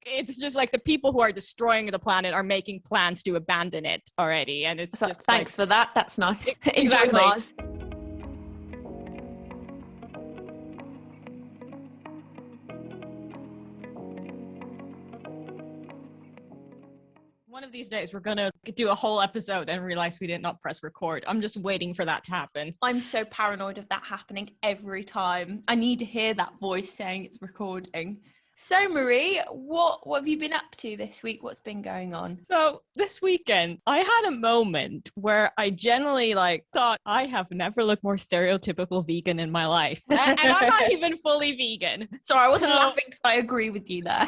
it's just like the people who are destroying the planet are making plans to abandon it already. And it's just thanks for that. That's nice. Exactly. Enjoy Mars. One of these days, we're going to do a whole episode and realize we did not press record. I'm just waiting for that to happen. I'm so paranoid of that happening every time. I need to hear that voice saying it's recording. So, Marie, what have you been up to this week? What's been going on? So this weekend, I had a moment where I genuinely thought I have never looked more stereotypical vegan in my life. And I'm not even fully vegan. Sorry, I wasn't laughing because I agree with you there.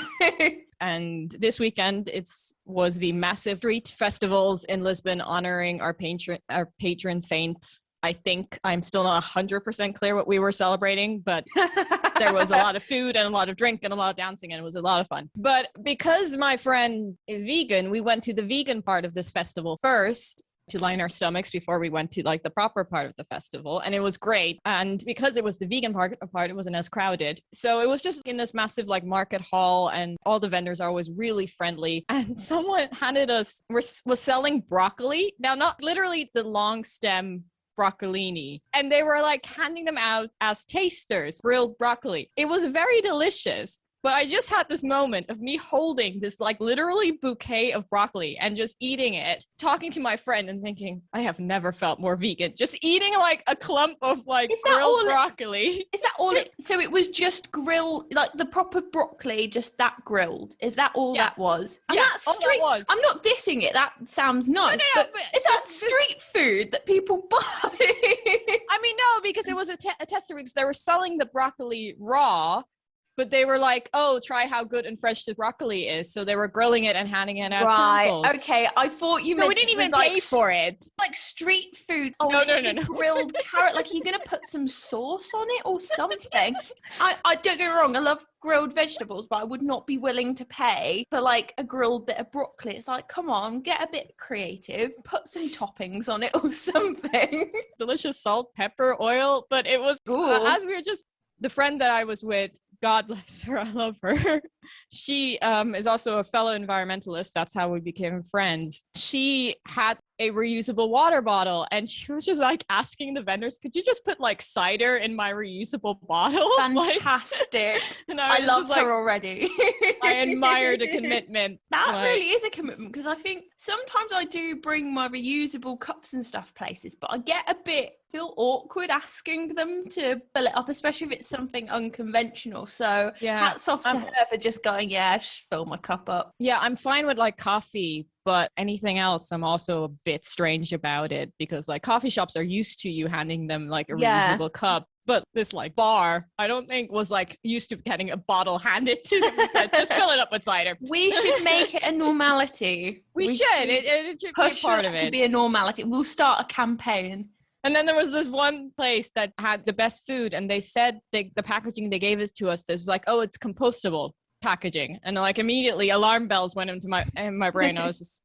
And this weekend, was the massive street festivals in Lisbon honoring our patron saint. I think I'm still not 100% clear what we were celebrating, but there was a lot of food and a lot of drink and a lot of dancing, and it was a lot of fun. But because my friend is vegan, we went to the vegan part of this festival first to line our stomachs before we went to the proper part of the festival. And it was great. And because it was the vegan part, it wasn't as crowded. So it was just in this massive market hall, and all the vendors are always really friendly. And someone handed us, was selling broccoli. Now, not literally the long stem broccolini, and they were handing them out as tasters, grilled broccoli. It was very delicious, but I just had this moment of me holding this literally bouquet of broccoli and just eating it, talking to my friend and thinking, I have never felt more vegan. Just eating a clump of grilled broccoli. Is that all it? So it was just grilled, the proper broccoli, just that grilled. Is that all that was? And that's street. That was. I'm not dissing it. That sounds nice. No, but is that street food that people buy? I mean, no, because it was a tester because they were selling the broccoli raw. But they were try how good and fresh the broccoli is. So they were grilling it and handing it out samples. Right, okay. I thought you meant we didn't even pay for it. Street food. Oh, no. Grilled carrot. You're going to put some sauce on it or something. I don't get me wrong. I love grilled vegetables, but I would not be willing to pay for a grilled bit of broccoli. It's come on, get a bit creative. Put some toppings on it or something. Delicious salt, pepper, oil. But it was, as we were the friend that I was with, God bless her, I love her. She is also a fellow environmentalist. That's how we became friends. She had a reusable water bottle, and she was just asking the vendors, could you just put cider in my reusable bottle? Fantastic. And I love her already. I admire the commitment. That really is a commitment, because I think sometimes I do bring my reusable cups and stuff places, but I get a bit feel awkward asking them to fill it up, especially if it's something unconventional. So hats off to her for just going, fill my cup up. Yeah, I'm fine with coffee, but anything else, I'm also a bit strange about it, because coffee shops are used to you handing them a reusable cup. But this bar, I don't think was used to getting a bottle handed to them and said, just fill it up with cider. We should make it a normality. We should. It should push be part of it. To be a normality. We'll start a campaign. And then there was this one place that had the best food, and they said the packaging they gave it to us, this was it's compostable packaging, and immediately alarm bells went into my brain. I was just,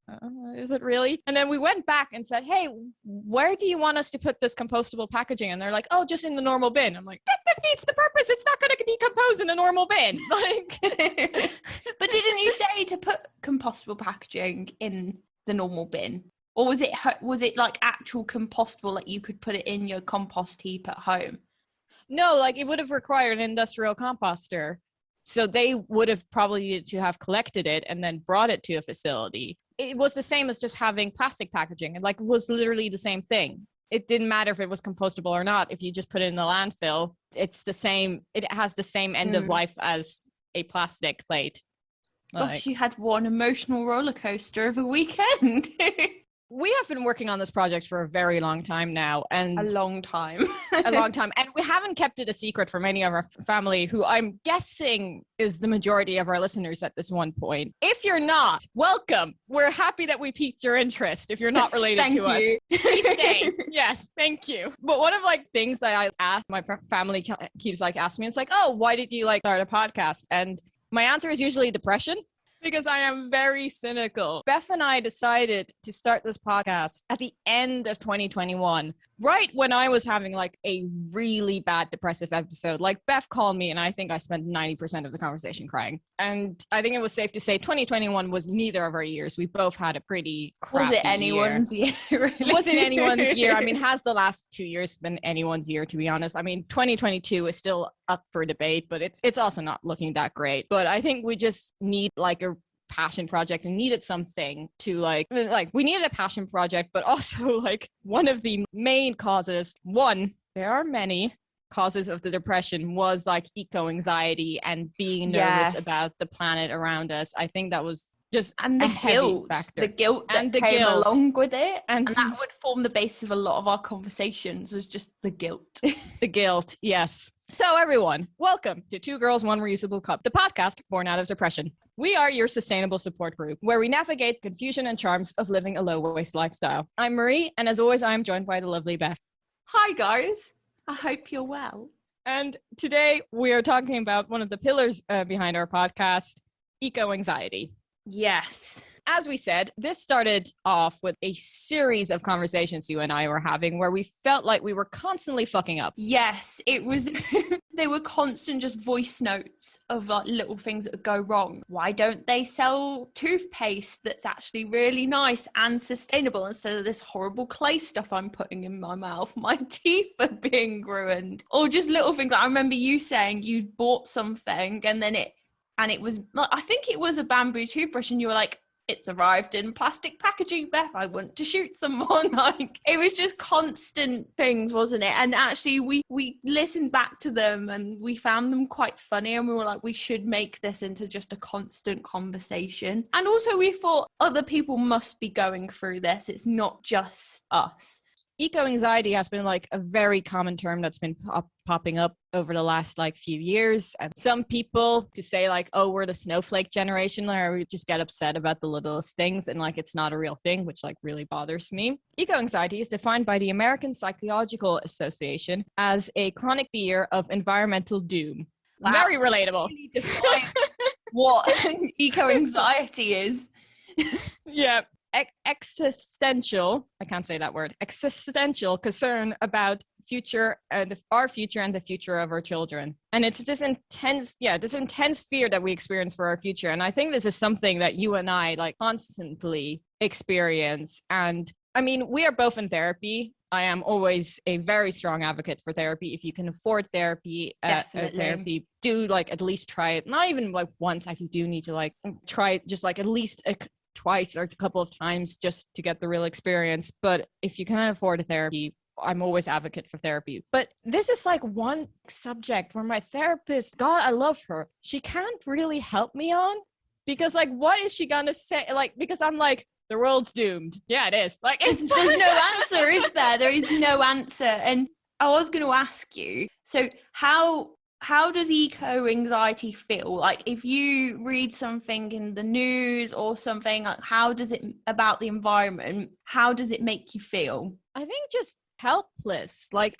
is it really? And then we went back and said, hey, where do you want us to put this compostable packaging? And they're just in the normal bin. I'm that defeats the purpose. It's not going to decompose in a normal bin. But didn't you say to put compostable packaging in the normal bin? Or was it actual compostable, you could put it in your compost heap at home? No, it would have required an industrial composter. So they would have probably needed to have collected it and then brought it to a facility. It was the same as just having plastic packaging. It was literally the same thing. It didn't matter if it was compostable or not. If you just put it in the landfill, it's the same. It has the same end of life as a plastic plate. Gosh, you had one emotional roller coaster of a weekend. We have been working on this project for a very long time now. And a long time. And we haven't kept it a secret from any of our family, who I'm guessing is the majority of our listeners at this one point. If you're not, welcome. We're happy that we piqued your interest. If you're not related to us, please stay. Yes, thank you. But one of things that I ask, my family keeps asking me, it's oh, why did you start a podcast? And my answer is usually depression. Because I am very cynical. Beth and I decided to start this podcast at the end of 2021, right when I was having like a really bad depressive episode. Like Beth called me and I think I spent 90% of the conversation crying. And I think it was safe to say 2021 was neither of our years. We both had a pretty crappy Was it anyone's year? Really? It wasn't anyone's year. I mean, has the last 2 years been anyone's year, to be honest? I mean, 2022 is still up for debate, but it's also not looking that great. But I think we just need like a passion project and needed something to like we needed a passion project, but also like one of the main causes, there are many causes of the depression, was like eco-anxiety and being nervous about the planet around us. I think that was just and the guilt that came along with it, and that would form the basis of a lot of our conversations, was just the guilt. The guilt, yes. So everyone, welcome to Two Girls, One Reusable Cup, the podcast born out of depression. We are your sustainable support group, where we navigate the confusion and charms of living a low-waste lifestyle. I'm Marie, and as always, I'm joined by the lovely Beth. Hi guys, I hope you're well. And today we are talking about one of the pillars behind our podcast, eco-anxiety. Yes. As we said, this started off with a series of conversations you and I were having where we felt like we were constantly fucking up. Yes, it was. They were constant just voice notes of like little things that would go wrong. Why don't they sell toothpaste that's actually really nice and sustainable instead of this horrible clay stuff I'm putting in my mouth? My teeth are being ruined. Or just little things. I remember you saying you bought something and it was, I think it was a bamboo toothbrush, and you were like, it's arrived in plastic packaging, Beth, I want to shoot someone. Like, it was just constant things, wasn't it? And actually we listened back to them and we found them quite funny, and we were like, we should make this into just a constant conversation. And also we thought other people must be going through this. It's not just us. Eco-anxiety has been like a very common term that's been popping up over the last like few years. And some people to say like, oh, we're the snowflake generation, where we just get upset about the littlest things and like it's not a real thing, which like really bothers me. Eco-anxiety is defined by the American Psychological Association as a chronic fear of environmental doom. Wow. Very relatable. Really define what eco-anxiety is. Yeah. Existential, I can't say that word, existential concern about future and our future and the future of our children. And it's this intense fear that we experience for our future. And I think this is something that you and I like constantly experience. And I mean, we are both in therapy. I am always a very strong advocate for therapy. If you can afford therapy, do like at least try it. Not even like once, if you do need to like try it, just like at least twice or a couple of times just to get the real experience. But if you cannot afford a therapy, I'm always advocate for therapy. But this is like one subject where my therapist, God, I love her, she can't really help me on, because like, what is she gonna say? Like, because I'm like, the world's doomed. Yeah, it is. Like, there's no answer, is there? There is no answer. And I was going to ask you, so how does eco-anxiety feel? Like, if you read something in the news or something, like, how does it, about the environment, how does it make you feel? I think just helpless. Like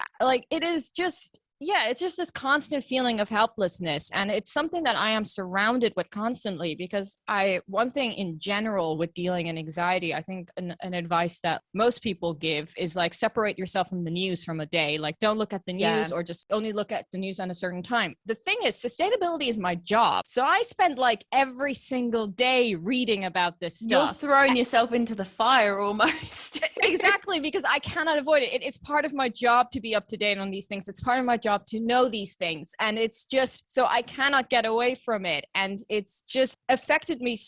it is just, yeah, it's just this constant feeling of helplessness. And it's something that I am surrounded with constantly, because one thing in general with dealing in anxiety, I think an advice that most people give is like, separate yourself from the news from a day. Like, don't look at the news or just only look at the news on a certain time. The thing is, sustainability is my job. So I spend like every single day reading about this stuff. You're throwing yourself into the fire almost. Exactly, because I cannot avoid it. It's part of my job to be up to date on these things. It's part of my job to know these things, and it's just, so I cannot get away from it. And it's just affected me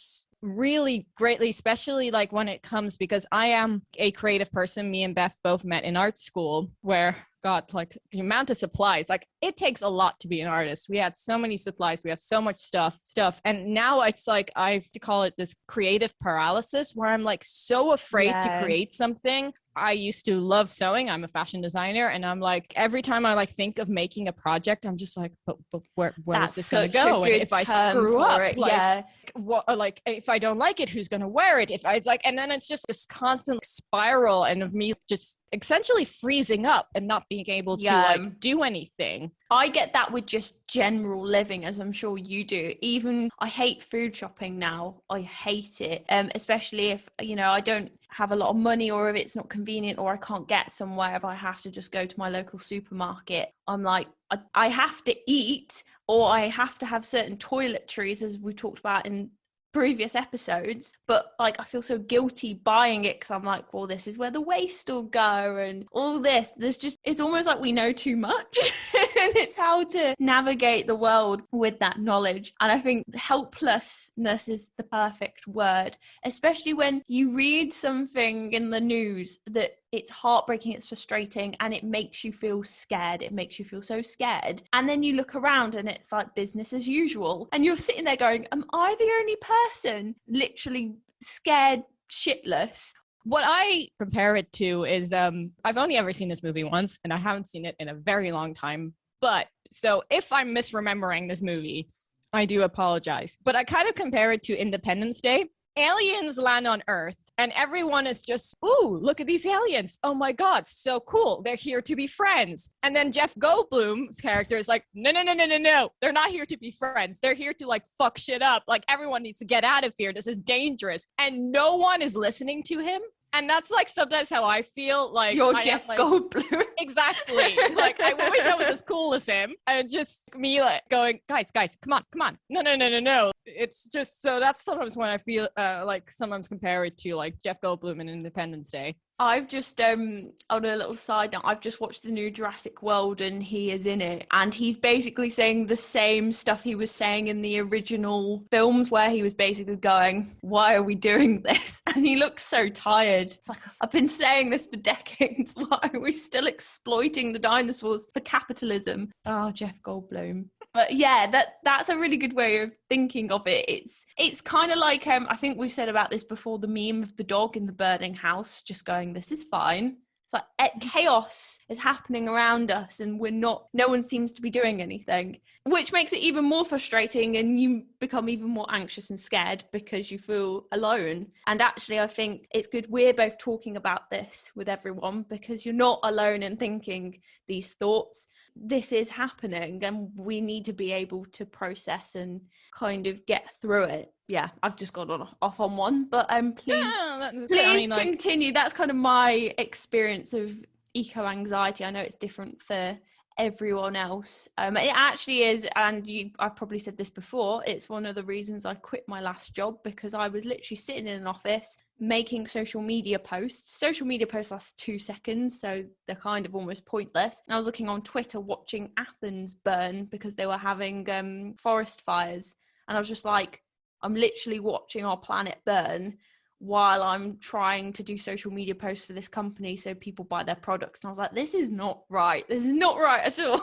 really greatly, especially like when it comes, because I am a creative person. Me and Beth both met in art school, where God, like the amount of supplies, like it takes a lot to be an artist. We had so many supplies, we have so much stuff. And now it's like, I have to call it this creative paralysis, where I'm like so afraid to create something. I used to love sewing. I'm a fashion designer. And I'm like, every time I like think of making a project, I'm just like, but where is this going to go? And if I screw up, like if I don't like it, who's going to wear it? If I like, and then it's just this constant spiral, and of me just essentially freezing up and not being able to like do anything. I get that with just general living, as I'm sure you do. Even I hate food shopping now. I hate it, especially if, you know, I don't have a lot of money, or if it's not convenient, or I can't get somewhere. If I have to just go to my local supermarket, I'm like, I have to eat, or I have to have certain toiletries, as we talked about in previous episodes, but like I feel so guilty buying it because I'm like, well, this is where the waste will go and all this. There's just, it's almost like we know too much. And it's how to navigate the world with that knowledge. And I think helplessness is the perfect word, especially when you read something in the news that it's heartbreaking, it's frustrating, and it makes you feel scared. It makes you feel so scared. And then you look around and it's like business as usual. And you're sitting there going, am I the only person literally scared shitless? What I compare it to is, I've only ever seen this movie once, and I haven't seen it in a very long time. But so if I'm misremembering this movie, I do apologize. But I kind of compare it to Independence Day. Aliens land on Earth, and everyone is just, ooh, look at these aliens. Oh my God, so cool. They're here to be friends. And then Jeff Goldblum's character is like, no. They're not here to be friends. They're here to like fuck shit up. Like everyone needs to get out of here. This is dangerous. And no one is listening to him. And that's like sometimes how I feel. Like you're Jeff Goldblum. Exactly. Like I wish I was as cool as him. And just me like going, guys, come on. No. It's just, so that's sometimes when I feel like sometimes compare it to like Jeff Goldblum in Independence Day. I've just, on a little side note, I've just watched the new Jurassic World and he is in it. And he's basically saying the same stuff he was saying in the original films, where he was basically going, why are we doing this? And he looks so tired. It's like, I've been saying this for decades. Why are we still exploiting the dinosaurs for capitalism? Oh, Jeff Goldblum. But yeah, that's a really good way of thinking of it. It's kind of like, I think we've said about this before, the meme of the dog in the burning house just going, this is fine. It's like chaos is happening around us and no one seems to be doing anything, which makes it even more frustrating, and you become even more anxious and scared because you feel alone. And actually, I think it's good we're both talking about this with everyone, because you're not alone in thinking these thoughts. This is happening and we need to be able to process and kind of get through it. Yeah, I've just gone off on one, but please continue. That's kind of my experience of eco-anxiety. I know it's different for everyone else. It actually is, and I've probably said this before, it's one of the reasons I quit my last job, because I was literally sitting in an office making social media posts. Social media posts last 2 seconds, so they're kind of almost pointless. And I was looking on Twitter watching Athens burn because they were having forest fires, and I was just like, I'm literally watching our planet burn while I'm trying to do social media posts for this company so people buy their products. And I was like, this is not right. This is not right at all.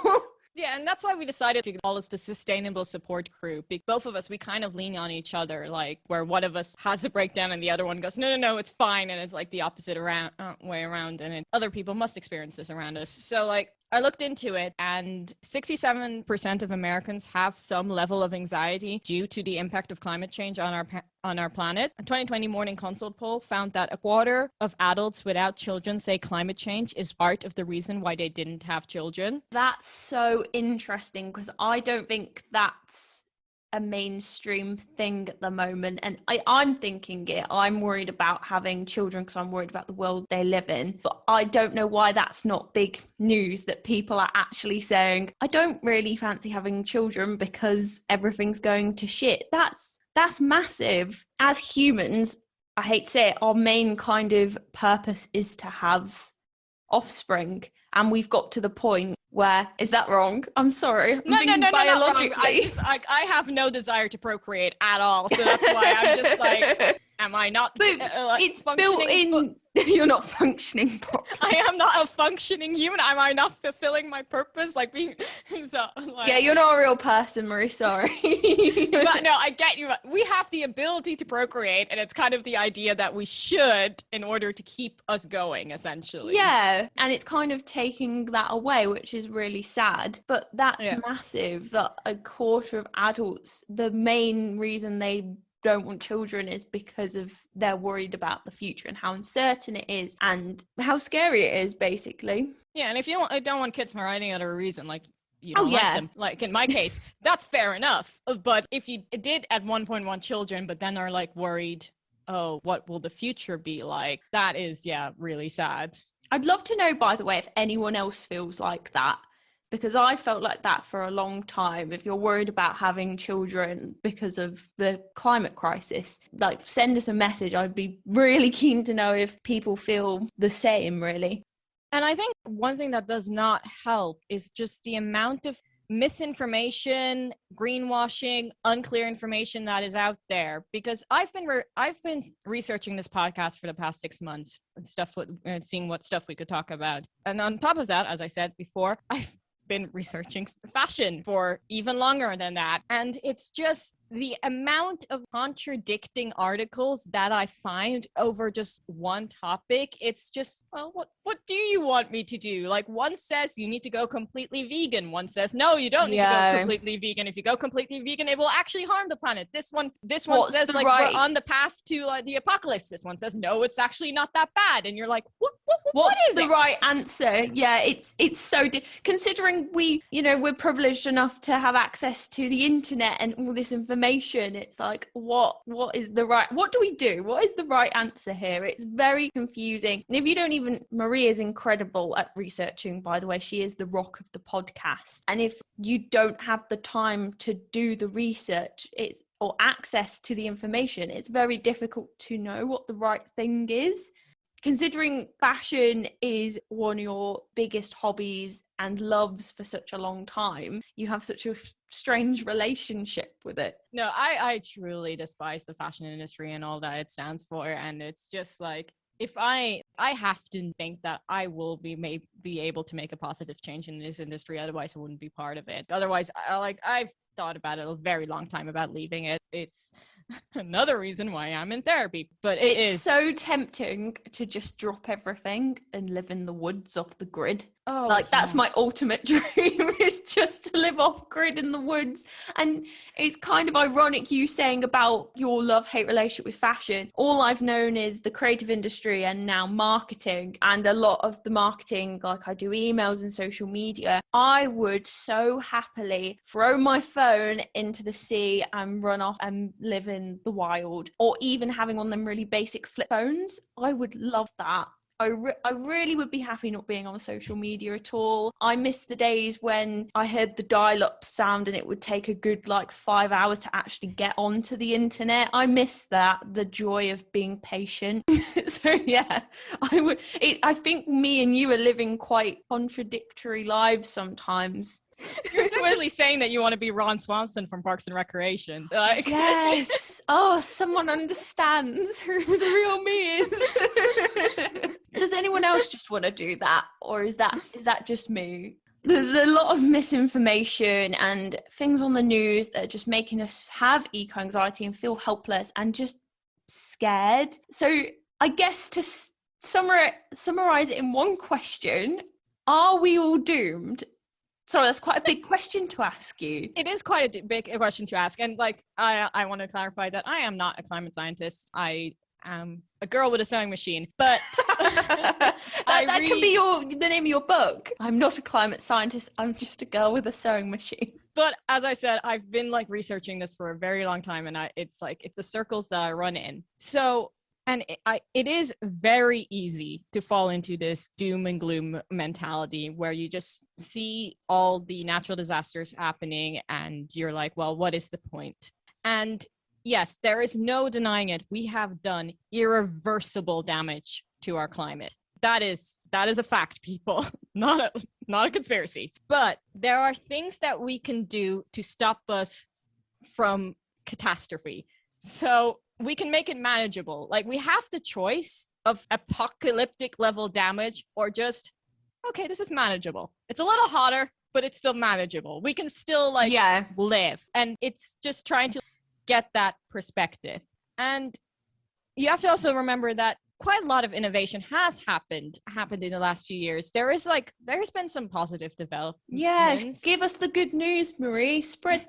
Yeah, and that's why we decided to call us the Sustainable Support Crew. Both of us, we kind of lean on each other, like where one of us has a breakdown and the other one goes, no, it's fine. And it's like the opposite way around. And other people must experience this around us. So like, I looked into it, and 67% of Americans have some level of anxiety due to the impact of climate change on our planet. A 2020 Morning Consult poll found that a quarter of adults without children say climate change is part of the reason why they didn't have children. That's so interesting, because I don't think that's a mainstream thing at the moment, and I'm thinking it. I'm worried about having children because I'm worried about the world they live in, but I don't know why that's not big news, that people are actually saying, I don't really fancy having children because everything's going to shit. That's massive. As humans, I hate to say it, our main kind of purpose is to have offspring, and we've got to the point where, is that wrong? I'm sorry. I'm thinking biologically. I have no desire to procreate at all, so that's why I'm just like, am I not it's built in. You're not functioning properly. I am not a functioning human. Am I not fulfilling my purpose? Like being so, like, yeah, you're not a real person, Marie, sorry. But no, I get you. We have the ability to procreate, and it's kind of the idea that we should in order to keep us going, essentially. Yeah, and it's kind of taking that away, which is really sad. But that's massive, that a quarter of adults, the main reason they don't want children is because of they're worried about the future and how uncertain it is and how scary it is, basically. Yeah, and if you don't want kids for any other reason, like you Oh, don't like yeah. them, like in my case, that's fair enough. But if you did at one point want children, but then are like worried, oh, what will the future be like? That is, yeah, really sad. I'd love to know, by the way, if anyone else feels like that, because I felt like that for a long time. If you're worried about having children because of the climate crisis, like send us a message. I'd be really keen to know if people feel the same, really. And I think one thing that does not help is just the amount of misinformation, greenwashing, unclear information that is out there. Because I've been researching this podcast for the past 6 months, and seeing what stuff we could talk about. And on top of that, as I said before, I've been researching fashion for even longer than that. And it's just the amount of contradicting articles that I find over just one topic. It's just, well, what do you want me to do? Like, one says you need to go completely vegan. One says, no, you don't need to go completely vegan. If you go completely vegan, it will actually harm the planet. This one says, like, we're on the path to the apocalypse. This one says, no, it's actually not that bad. And you're like, what is the it? right answer? Yeah, it's so considering we're privileged enough to have access to the internet and all this information. It's like, what is the right, what do we do? What is the right answer here? It's very confusing. And if you don't even, Marie is incredible at researching, by the way. She is the rock of the podcast. And if you don't have the time to do the research, or access to the information, it's very difficult to know what the right thing is. Considering fashion is one of your biggest hobbies and loves for such a long time, you have such a strange relationship with it. No, I truly despise the fashion industry and all that it stands for. And it's just like, if I have to think that I will be able to make a positive change in this industry, otherwise I wouldn't be part of it. Otherwise, I've thought about it a very long time about leaving it. It's another reason why I'm in therapy, but it's so tempting to just drop everything and live in the woods off the grid. Oh, that's my ultimate dream, is just to live off grid in the woods. And it's kind of ironic you saying about your love-hate relationship with fashion. All I've known is the creative industry and now marketing, and a lot of the marketing, like I do emails and social media. I would so happily throw my phone into the sea and run off and live in the wild, or even having on them really basic flip phones. I would love that. I really would be happy not being on social media at all. I miss the days when I heard the dial-up sound and it would take a good 5 hours to actually get onto the internet. I miss that, the joy of being patient. So yeah, I think me and you are living quite contradictory lives sometimes. You're essentially saying that you want to be Ron Swanson from Parks and Recreation. Yes. Oh, someone understands who the real me is. Does anyone else just want to do that? Or is that just me? There's a lot of misinformation and things on the news that are just making us have eco-anxiety and feel helpless and just scared. So I guess to summarize it in one question, are we all doomed? Sorry, that's quite a big question to ask you. It is quite a big question to ask. And I want to clarify that I am not a climate scientist. I am a girl with a sewing machine. But that can be the name of your book. I'm not a climate scientist. I'm just a girl with a sewing machine. But as I said, I've been researching this for a very long time. And it's the circles that I run in. So, and it is very easy to fall into this doom and gloom mentality where you just see all the natural disasters happening and you're like, well, what is the point? And yes, there is no denying it. We have done irreversible damage to our climate. That is a fact, people, not a conspiracy. But there are things that we can do to stop us from catastrophe. So we can make it manageable. We have the choice of apocalyptic level damage or just, okay, this is manageable. It's a little hotter, but it's still manageable. We can still live. And it's just trying to get that perspective. And you have to also remember that quite a lot of innovation has happened in the last few years. There's been some positive developments. Yeah, give us the good news, Marie. Spread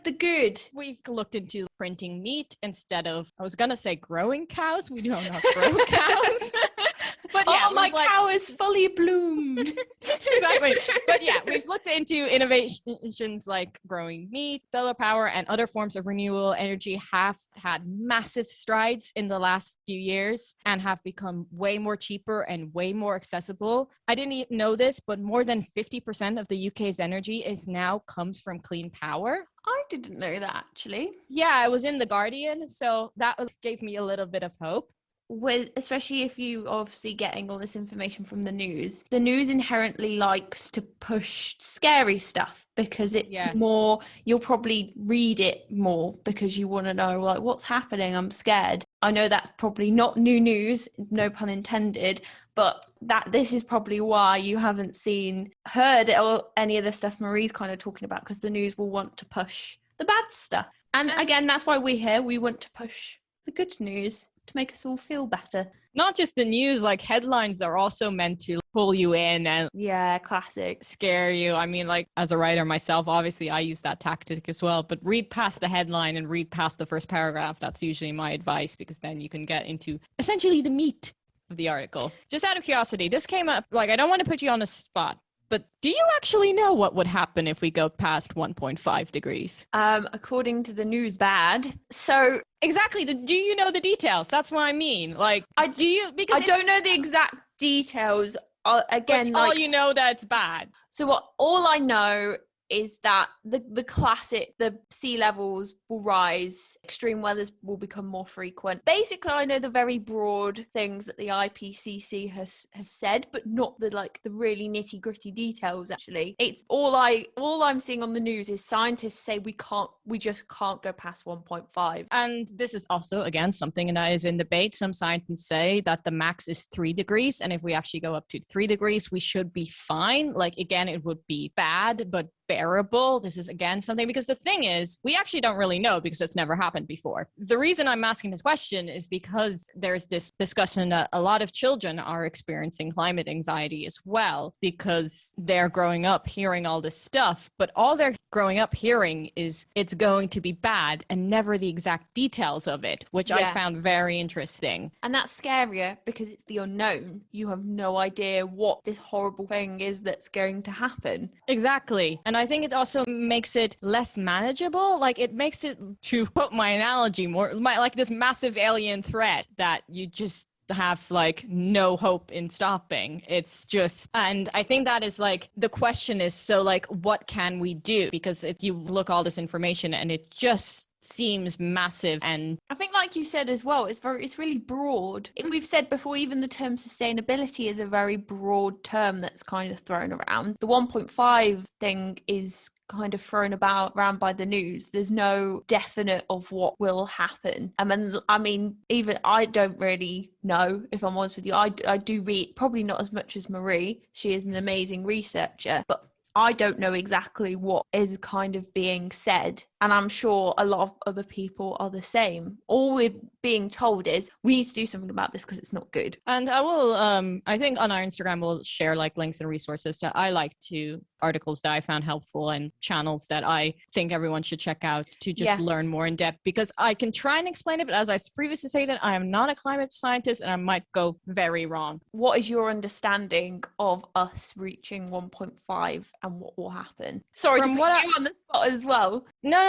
the good. We've looked into printing meat instead of, I was gonna say growing cows. We do not grow cows. But yeah, my cow is fully bloomed. Exactly. But yeah, we've looked into innovations like growing meat, solar power, and other forms of renewable energy have had massive strides in the last few years and have become way more cheaper and way more accessible. I didn't even know this, but more than 50% of the UK's energy comes from clean power. I didn't know that, actually. Yeah, I was in The Guardian, so that gave me a little bit of hope. Especially if you obviously getting all this information from the news inherently likes to push scary stuff because it's more, you'll probably read it more because you want to know like what's happening. I'm scared. I know that's probably not new news, no pun intended, but this is probably why you haven't heard any of the stuff Marie's kind of talking about, because the news will want to push the bad stuff. And again, that's why we're here. We want to push the good news to make us all feel better. Not just the news, like headlines are also meant to pull you in and classic, scare you. I mean, like as a writer myself, obviously I use that tactic as well, but read past the headline and read past the first paragraph. That's usually my advice, because then you can get into essentially the meat of the article. Just out of curiosity, this came up, like, I don't want to put you on the spot, but do you actually know what would happen if we go past 1.5 degrees? According to the news, bad. So exactly. Do you know the details? That's what I mean. Like, I don't know the exact details. Again, all you know that's bad. So all I know is that the classic, the sea levels will rise, extreme weathers will become more frequent. Basically, I know the very broad things that the IPCC have said, but not the really nitty gritty details. Actually, it's all I'm seeing on the news is scientists say we just can't go past 1.5. And this is also, again, something that is in debate. Some scientists say that the max is 3 degrees, and if we actually go up to 3 degrees, we should be fine. Like, again, it would be bad, but bearable. This is, again, something, because the thing is, we actually don't really know because it's never happened before. The reason I'm asking this question is because there's this discussion that a lot of children are experiencing climate anxiety as well, because they're growing up hearing all this stuff, but all they're growing up hearing is it's going to be bad and never the exact details of it, which I found very interesting. And that's scarier because it's the unknown. You have no idea what this horrible thing is that's going to happen. Exactly. And I think it also makes it less manageable. Like, it makes it, to put my analogy more, like this massive alien threat that you just have like no hope in stopping. It's just, and I think that is like, the question is, so like, what can we do? Because if you look all this information and it just seems massive. And I think, like you said as well, it's really broad. We've said before, even the term sustainability is a very broad term that's kind of thrown around. The 1.5 thing is kind of thrown around by the news. There's no definite of what will happen. I mean, even I don't really know, if I'm honest with you. I do read, probably not as much as Marie. She is an amazing researcher, but I don't know exactly what is kind of being said. And I'm sure a lot of other people are the same. All we're being told is we need to do something about this because it's not good. And I will, I think on our Instagram, we'll share like links and resources that I like to, articles that I found helpful and channels that I think everyone should check out to just learn more in depth, because I can try and explain it. But as I previously stated, I am not a climate scientist and I might go very wrong. What is your understanding of us reaching 1.5 and what will happen? Sorry to put you on the spot as well. No.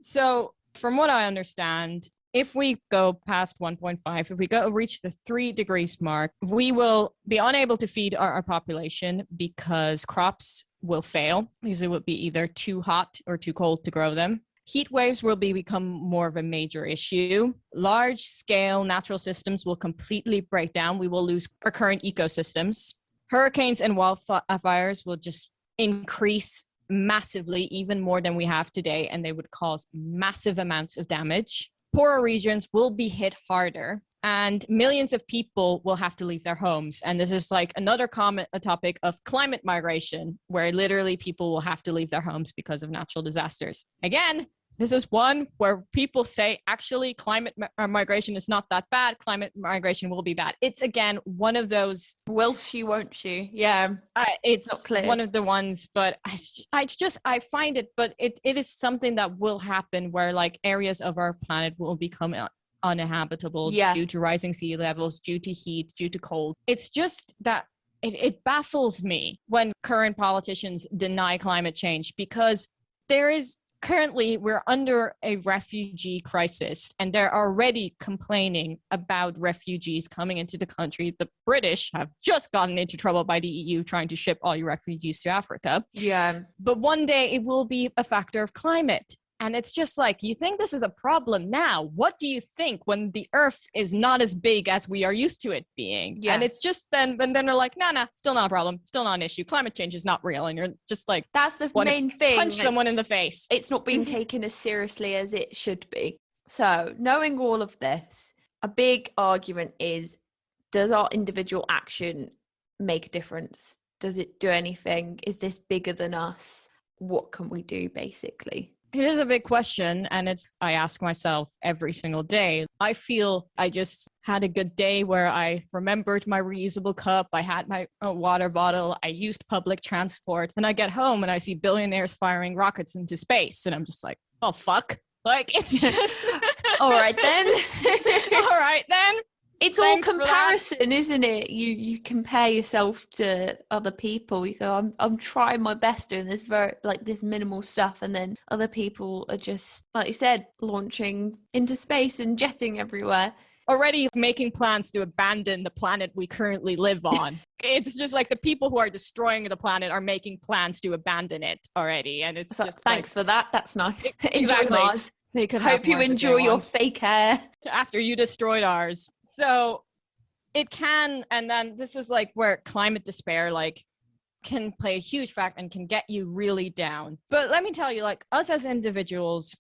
So from what I understand, if we go past 1.5, if we reach the 3 degrees mark, we will be unable to feed our population because crops will fail, because it would be either too hot or too cold to grow them. Heat waves will become more of a major issue. Large-scale natural systems will completely break down. We will lose our current ecosystems. Hurricanes and wildfires will just increase massively, even more than we have today, and they would cause massive amounts of damage. Poorer regions will be hit harder, and millions of people will have to leave their homes. And this is like another topic of climate migration, where literally people will have to leave their homes because of natural disasters. Again, This is one where people say, actually, climate migration is not that bad. Climate migration will be bad. It's, again, one of those. Will she, won't she? Yeah. It's not clear. One of the ones, but I find it, but it is something that will happen where like areas of our planet will become uninhabitable due to rising sea levels, due to heat, due to cold. It's just that it baffles me when current politicians deny climate change, because currently we're under a refugee crisis and they're already complaining about refugees coming into the country. The British have just gotten into trouble by the EU trying to ship all your refugees to Africa. Yeah. But one day it will be a factor of climate. And it's just like, you think this is a problem now. What do you think when the Earth is not as big as we are used to it being? Yeah. And it's just then they're like, nah, still not a problem. Still not an issue. Climate change is not real. And you're just like, that's the main thing. Punch someone in the face. It's not being taken as seriously as it should be. So knowing all of this, a big argument is, does our individual action make a difference? Does it do anything? Is this bigger than us? What can we do, basically? It is a big question, and I ask myself every single day. I feel I just had a good day where I remembered my reusable cup, I had my water bottle, I used public transport, and I get home and I see billionaires firing rockets into space, and I'm just like, oh, fuck. Like, it's just... All right, then. All right, then. It's all comparison, isn't it? You compare yourself to other people. You go, I'm trying my best doing this this minimal stuff, and then other people are just, like you said, launching into space and jetting everywhere. Already making plans to abandon the planet we currently live on. It's just like the people who are destroying the planet are making plans to abandon it already, and it's just thanks for that. That's nice. Exactly. Enjoy Mars. They could hope you enjoy your fake hair after you destroyed ours. So it can, and then this is like where climate despair can play a huge factor and can get you really down. But let me tell you, like, us as individuals,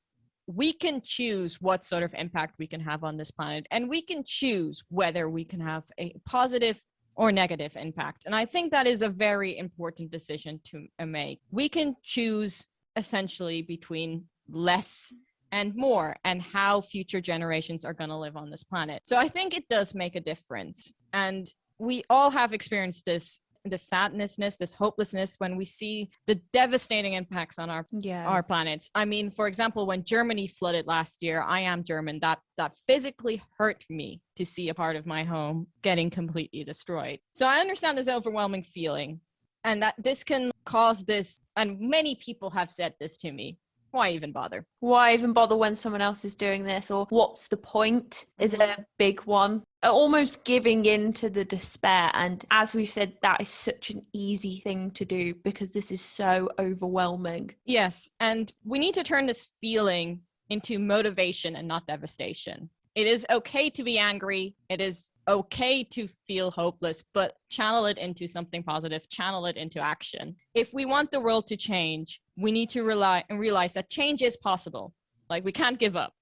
we can choose what sort of impact we can have on this planet, and we can choose whether we can have a positive or negative impact. And I think that is a very important decision to make. We can choose essentially between less and more, and how future generations are going to live on this planet. So I think it does make a difference. And we all have experienced this sadness, this hopelessness when we see the devastating impacts on our planets. I mean, for example, when Germany flooded last year, I am German, that physically hurt me to see a part of my home getting completely destroyed. So I understand this overwhelming feeling, and that this can cause this, and many people have said this to me. Why even bother? Why even bother when someone else is doing this? Or what's the point? Is a big one. Almost giving in to the despair. And as we've said, that is such an easy thing to do because this is so overwhelming. Yes. And we need to turn this feeling into motivation and not devastation. It is okay to be angry. It is okay to feel hopeless, but channel it into something positive, channel it into action. If we want the world to change, we need to realize that change is possible. Like, we can't give up.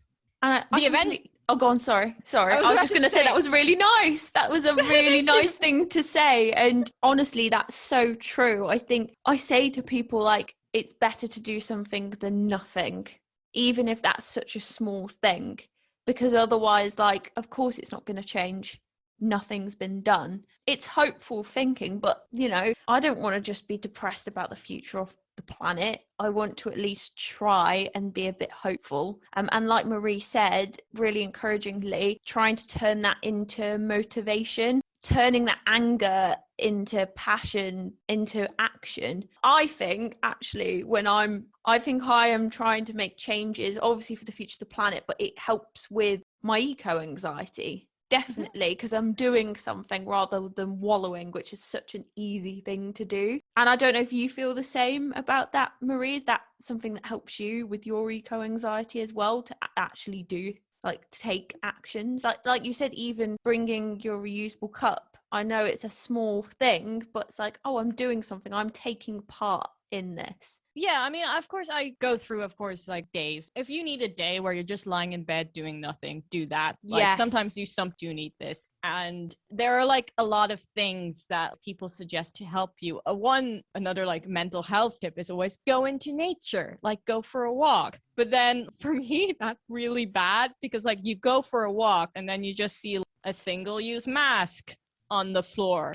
Oh, go on. Sorry. I was just going to say that was really nice. That was a really nice thing to say. And honestly, that's so true. I think I say to people, like, it's better to do something than nothing, even if that's such a small thing. Because otherwise, like, of course, it's not going to change. Nothing's been done. It's hopeful thinking, but, you know, I don't want to just be depressed about the future of the planet. I want to at least try and be a bit hopeful. And like Marie said, really encouragingly, trying to turn that into motivation, turning that anger into passion, into action. I think actually I think I am trying to make changes, obviously for the future of the planet, but it helps with my eco-anxiety. Definitely, because I'm doing something rather than wallowing, which is such an easy thing to do. And I don't know if you feel the same about that, Marie. Is that something that helps you with your eco-anxiety as well, to actually do, like, take actions? Like you said, even bringing your reusable cup. I know it's a small thing, but it's like, oh, I'm doing something. I'm taking part in this? Yeah, I mean, of course, I go through, like days. If you need a day where you're just lying in bed doing nothing, do that. Like sometimes you do need this. And there are like a lot of things that people suggest to help you. Another like mental health tip is always go into nature, like go for a walk. But then for me, that's really bad because like you go for a walk and then you just see a single-use mask on the floor.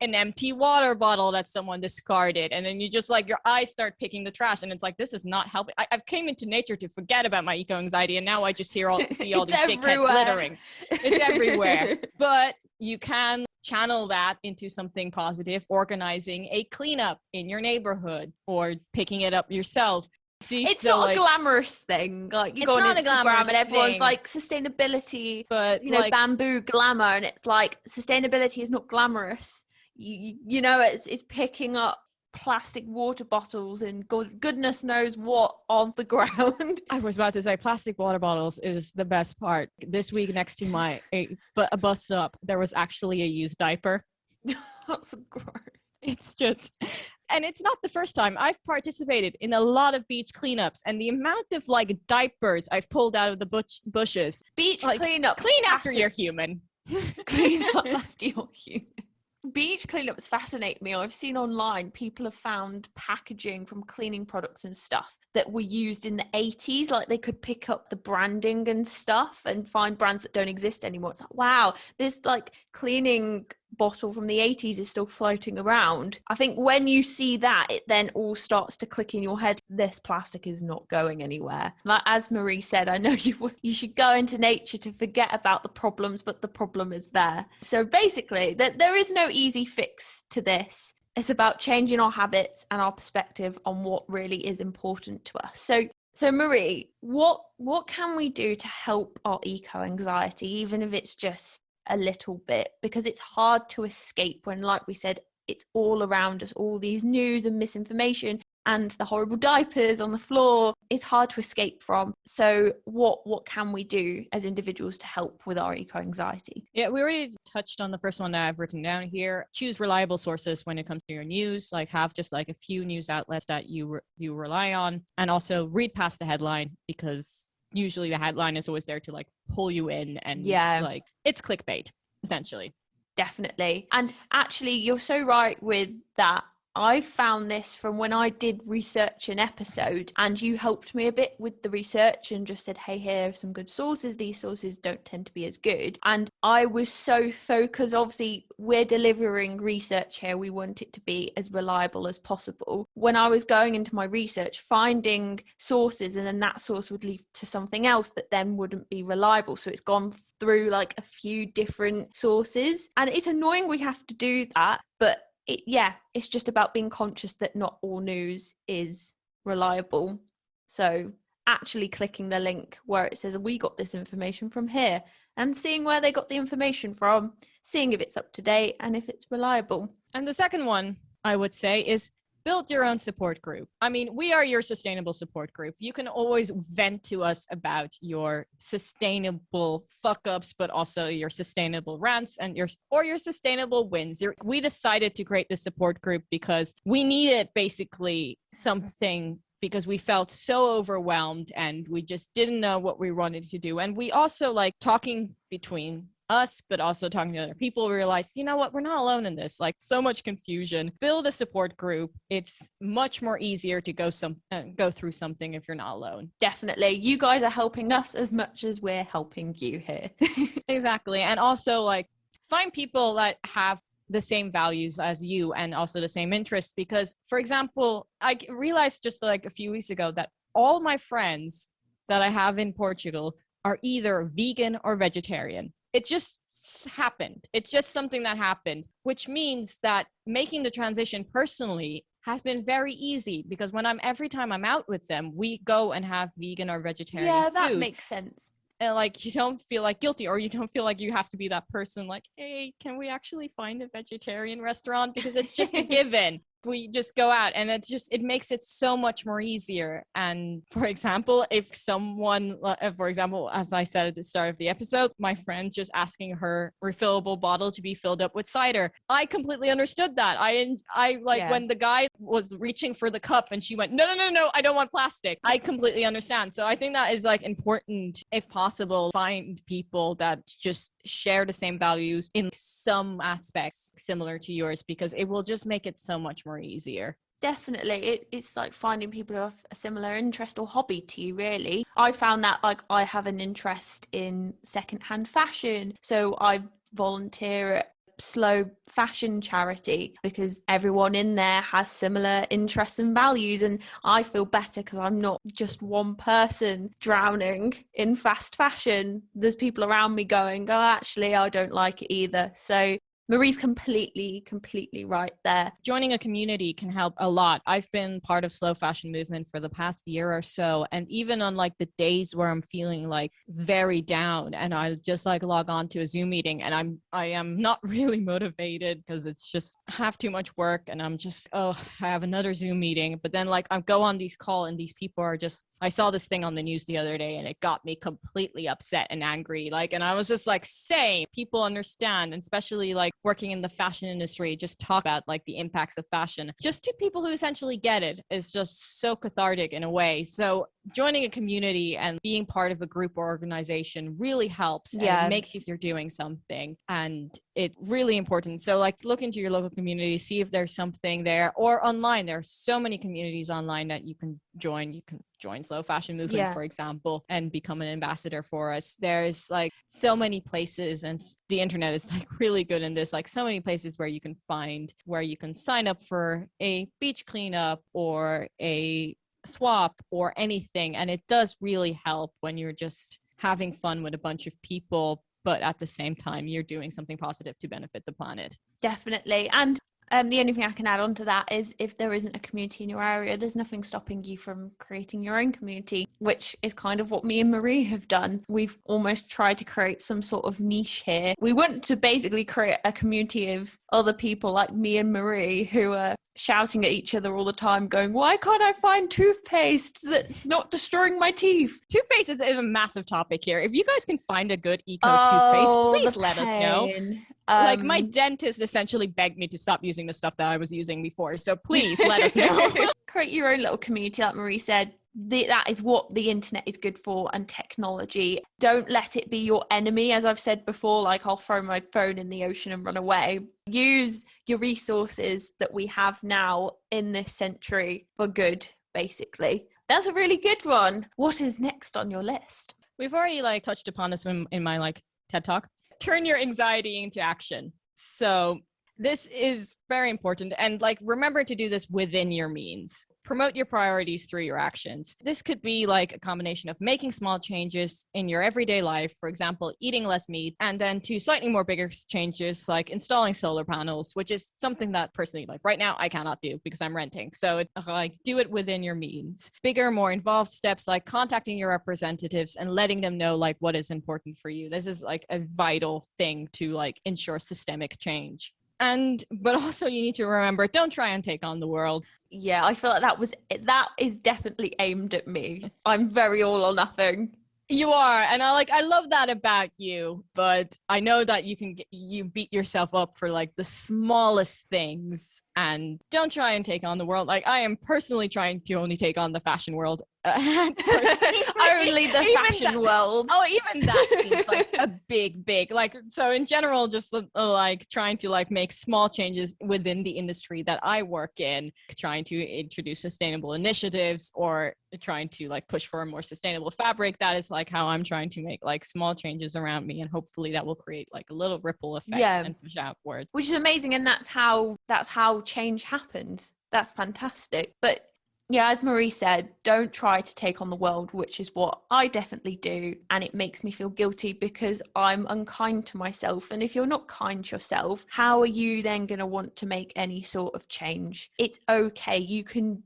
An empty water bottle that someone discarded, and then you just like your eyes start picking the trash, and it's like, this is not helping. I've came into nature to forget about my eco-anxiety, and now I just see all these dickheads littering. It's everywhere. But you can channel that into something positive, organizing a cleanup in your neighborhood or picking it up yourself. It's not a glamorous thing. Like you go on Instagram and everyone's like sustainability, but like bamboo glamour, and it's like sustainability is not glamorous. You know, it's picking up plastic water bottles and goodness knows what on the ground. I was about to say plastic water bottles is the best part. This week next to a bus stop, there was actually a used diaper. That's gross. It's just, and it's not the first time. I've participated in a lot of beach cleanups, and the amount of like diapers I've pulled out of the bushes. Beach cleanups. Clean after you're human. Clean up after you're human. Beach cleanups fascinate me. I've seen online people have found packaging from cleaning products and stuff that were used in the 80s. Like they could pick up the branding and stuff and find brands that don't exist anymore. It's like, wow, this like cleaning bottle from the 80s is still floating around. I think when you see that, it then all starts to click in your head. This plastic is not going anywhere. Like as Marie said, I know you should go into nature to forget about the problems, but the problem is there. So basically, there is no easy fix to this. It's about changing our habits and our perspective on what really is important to us. So Marie, what can we do to help our eco-anxiety, even if it's just a little bit? Because it's hard to escape when, like we said, it's all around us, all these news and misinformation and the horrible diapers on the floor. It's hard to escape from. So what can we do as individuals to help with our eco-anxiety? Yeah, we already touched on the first one that I've written down here. Choose reliable sources when it comes to your news. Like have just like a few news outlets that you rely on, and also read past the headline, because usually the headline is always there to like pull you in, and like it's clickbait essentially. Definitely. And actually you're so right with that. I found this from when I did research an episode, and you helped me a bit with the research and just said, hey, here are some good sources. These sources don't tend to be as good. And I was so focused. Obviously, we're delivering research here. We want it to be as reliable as possible. When I was going into my research, finding sources, and then that source would lead to something else that then wouldn't be reliable. So it's gone through like a few different sources. And it's annoying we have to do that, but it's just about being conscious that not all news is reliable. So actually clicking the link where it says we got this information from here, and seeing where they got the information from, seeing if it's up to date and if it's reliable. And the second one I would say is build your own support group. I mean, we are your sustainable support group. You can always vent to us about your sustainable fuck-ups, but also your sustainable rants and your sustainable wins. We decided to create this support group because we needed basically something, because we felt so overwhelmed and we just didn't know what we wanted to do. And we also like talking between us, but also talking to other people, we realized, you know what, we're not alone in this. Like so much confusion. Build a support group. It's much more easier to go through something if you're not alone. Definitely. You guys are helping us as much as we're helping you here. Exactly. And also like find people that have the same values as you and also the same interests, because for example, I realized just like a few weeks ago that all my friends that I have in Portugal are either vegan or vegetarian. It just happened. It's just something that happened, which means that making the transition personally has been very easy, because every time I'm out with them, we go and have vegan or vegetarian food. Yeah, that makes sense. And like, you don't feel like guilty, or you don't feel like you have to be that person like, hey, can we actually find a vegetarian restaurant? Because it's just a given. we just go out, and it makes it so much more easier. And for example, if someone, for example, as I said at the start of the episode, my friend just asking her refillable bottle to be filled up with cider, I completely understood that. I like when the guy was reaching for the cup and she went, no, I don't want plastic. I completely understand. So I think that is like important, if possible, find people that just share the same values in some aspects similar to yours, because it will just make it so much more easier. Definitely. It's like finding people who have a similar interest or hobby to you, really. I found that like I have an interest in secondhand fashion, so I volunteer at slow fashion charity because everyone in there has similar interests and values, and I feel better because I'm not just one person drowning in fast fashion. There's people around me going, oh, actually I don't like it either. So Marie's completely right there. Joining a community can help a lot. I've been part of slow fashion movement for the past year or so. And even on like the days where I'm feeling like very down and I just like log on to a Zoom meeting and I am not really motivated because it's just have too much work and I'm just, I have another Zoom meeting. But then like I go on these calls and these people are just, I saw this thing on the news the other day and it got me completely upset and angry. Like, and I was just like, same, people understand, and especially like working in the fashion industry, just talk about like the impacts of fashion just to people who essentially get it is just so cathartic in a way. So joining a community and being part of a group or organization really helps and it makes you feel you're doing something, and it's really important. So like look into your local community, see if there's something there, or online. There are so many communities online that you can join. You can join Slow Fashion Movement, for example, and become an ambassador for us. There's like so many places, and the internet is like really good in this, like so many places where you can find where you can sign up for a beach cleanup or a swap or anything. And it does really help when you're just having fun with a bunch of people, but at the same time you're doing something positive to benefit the planet. Definitely. And the only thing I can add on to that is if there isn't a community in your area, there's nothing stopping you from creating your own community, which is kind of what me and Marie have done. We've almost tried to create some sort of niche here. We want to basically create a community of other people like me and Marie who are shouting at each other all the time going, why can't I find toothpaste that's not destroying my teeth? Toothpaste is a massive topic here. If you guys can find a good eco toothpaste, please let us know. Like my dentist essentially begged me to stop using the stuff that I was using before. So please let us know. Create your own little community, like Marie said. That is what the internet is good for, and technology. Don't let it be your enemy. As I've said before, like I'll throw my phone in the ocean and run away. Use your resources that we have now in this century for good, basically. That's a really good one. What is next on your list? We've already like touched upon this in my like TED Talk. Turn your anxiety into action. So this is very important. And like, remember to do this within your means. Promote your priorities through your actions. This could be like a combination of making small changes in your everyday life, for example, eating less meat, and then to slightly more bigger changes like installing solar panels, which is something that personally, like right now, I cannot do because I'm renting. So like do it within your means. Bigger, more involved steps like contacting your representatives and letting them know like what is important for you. This is like a vital thing to like ensure systemic change. But also you need to remember, don't try and take on the world. Yeah, I feel like that is definitely aimed at me. I'm very all or nothing. You are, and I love that about you, but I know that you beat yourself up for like the smallest things, and don't try and take on the world. Like I am personally trying to only take on the fashion world. Only the fashion world. Oh, even that seems like a big like, so in general, just like trying to like make small changes within the industry that I work in, trying to introduce sustainable initiatives or trying to like push for a more sustainable fabric. That is like how I'm trying to make like small changes around me, and hopefully that will create like a little ripple effect and push outward. Which is amazing, and that's how change happens. That's fantastic. But yeah, as Marie said, don't try to take on the world, which is what I definitely do. And it makes me feel guilty because I'm unkind to myself. And if you're not kind to yourself, how are you then going to want to make any sort of change? It's okay. You can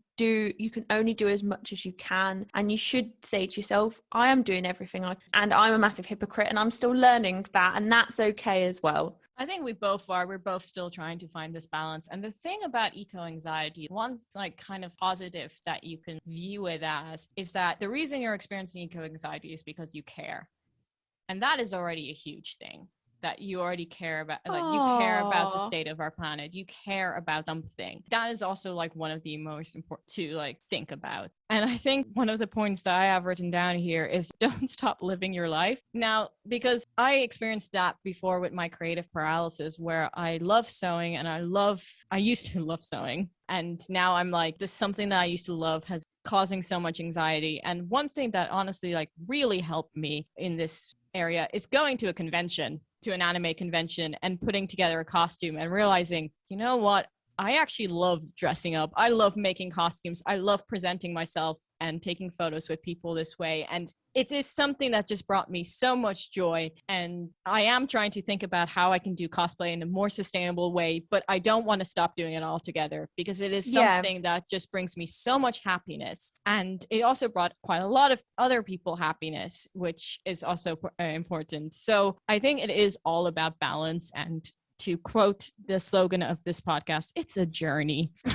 only do as much as you can, and you should say to yourself, I am doing everything and I'm a massive hypocrite and I'm still learning that, and that's okay as well. I think we both are. We're both still trying to find this balance. And the thing about eco-anxiety, one like kind of positive that you can view it as, is that the reason you're experiencing eco-anxiety is because you care. And that is already a huge thing, that you already care about, like you care about the state of our planet. You care about something. That is also like one of the most important to like think about. And I think one of the points that I have written down here is don't stop living your life. Now, because I experienced that before with my creative paralysis, where I love sewing and I used to love sewing. And now I'm like, this is something that I used to love has causing so much anxiety. And one thing that honestly like really helped me in this area is going to a convention, to an anime convention, and putting together a costume and realizing, you know what? I actually love dressing up. I love making costumes. I love presenting myself and taking photos with people this way. And it is something that just brought me so much joy. And I am trying to think about how I can do cosplay in a more sustainable way, but I don't want to stop doing it altogether because it is something that just brings me so much happiness. And it also brought quite a lot of other people happiness, which is also important. So I think it is all about balance. And to quote the slogan of this podcast, it's a journey. We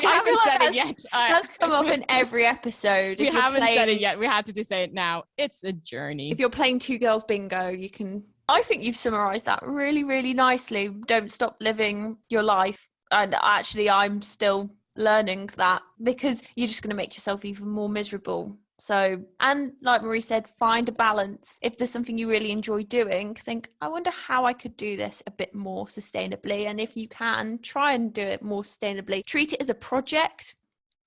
haven't said it yet. That's come up in every episode. We haven't said it yet. We had to just say it now. It's a journey. If you're playing Two Girls Bingo, you can... I think you've summarized that really, really nicely. Don't stop living your life. And actually, I'm still learning that because you're just going to make yourself even more miserable. So, and like Marie said, find a balance. If there's something you really enjoy doing, think, I wonder how I could do this a bit more sustainably. And if you can, try and do it more sustainably. Treat it as a project.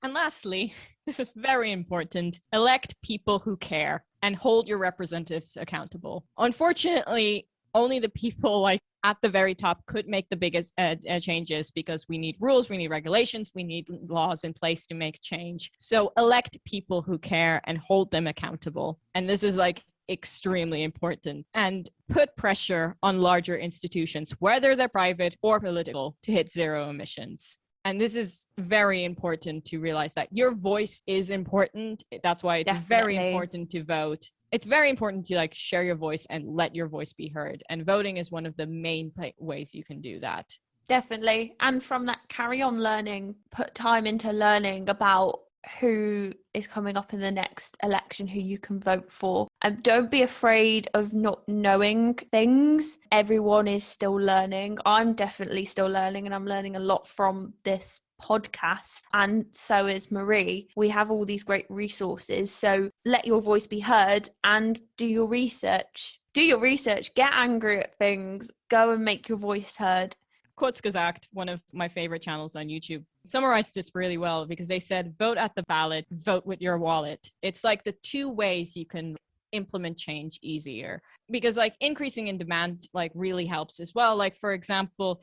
And lastly, this is very important, elect people who care and hold your representatives accountable. Unfortunately, only the people like at the very top could make the biggest changes because we need rules, we need regulations, we need laws in place to make change. So elect people who care and hold them accountable. And this is like extremely important. And put pressure on larger institutions, whether they're private or political, to hit zero emissions. And this is very important to realize that your voice is important. That's why it's very important to vote. It's very important to like share your voice and let your voice be heard. And voting is one of the main ways you can do that. Definitely. And from that, carry on learning, put time into learning about who is coming up in the next election, who you can vote for. And don't be afraid of not knowing things. Everyone is still learning. I'm definitely still learning, and I'm learning a lot from this podcast, and so is Marie. We have all these great resources, so let your voice be heard and do your research. Get angry at things, go and make your voice heard. Kurzgesagt, one of my favorite channels on YouTube, summarized this really well because they said, vote at the ballot, vote with your wallet. It's like the two ways you can implement change easier, because like increasing in demand like really helps as well. Like for example,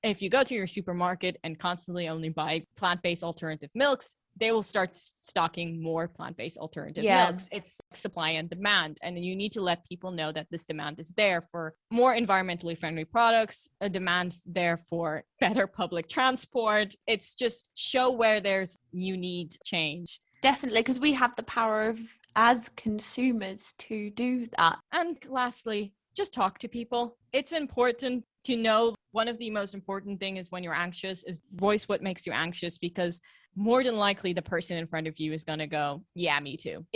if you go to your supermarket and constantly only buy plant-based alternative milks, they will start stocking more plant-based alternative milks. It's supply and demand. And you need to let people know that this demand is there for more environmentally friendly products, a demand there for better public transport. It's just show where you need change. Definitely, because we have the power as consumers to do that. And lastly, just talk to people. It's important to know one of the most important thing is when you're anxious is voice what makes you anxious, because more than likely the person in front of you is going to go, yeah, me too.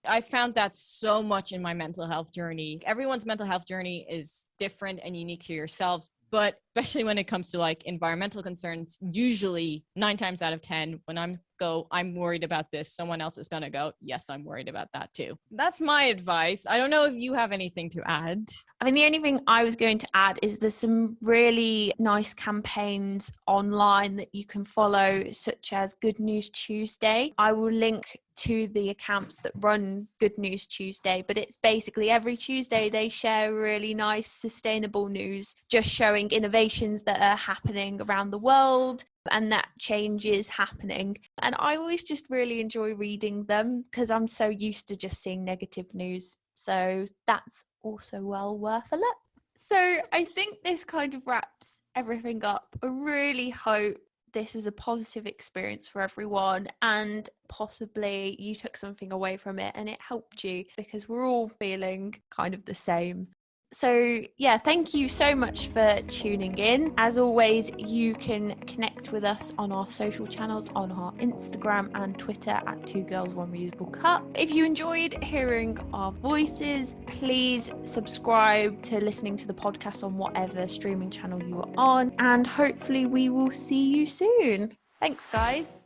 I found that so much in my mental health journey. Everyone's mental health journey is different and unique to yourselves. But especially when it comes to like environmental concerns, usually 9 times out of 10, when I'm worried about this, someone else is going to go, yes, I'm worried about that too. That's my advice. I don't know if you have anything to add. I mean, the only thing I was going to add is there's some really nice campaigns online that you can follow, such as Good News Tuesday. I will link to the accounts that run Good News Tuesday, but it's basically every Tuesday they share really nice sustainable news, just showing innovations that are happening around the world and that change is happening. And I always just really enjoy reading them because I'm so used to just seeing negative news. So that's also well worth a look. So I think this kind of wraps everything up. I really hope this was a positive experience for everyone and possibly you took something away from it and it helped you, because we're all feeling kind of the same. So yeah, thank you so much for tuning in. As always, you can connect with us on our social channels on our Instagram and Twitter at 2girls1reusable cup. If you enjoyed hearing our voices, please subscribe to listening to the podcast on whatever streaming channel you are on, and hopefully we will see you soon. Thanks, guys.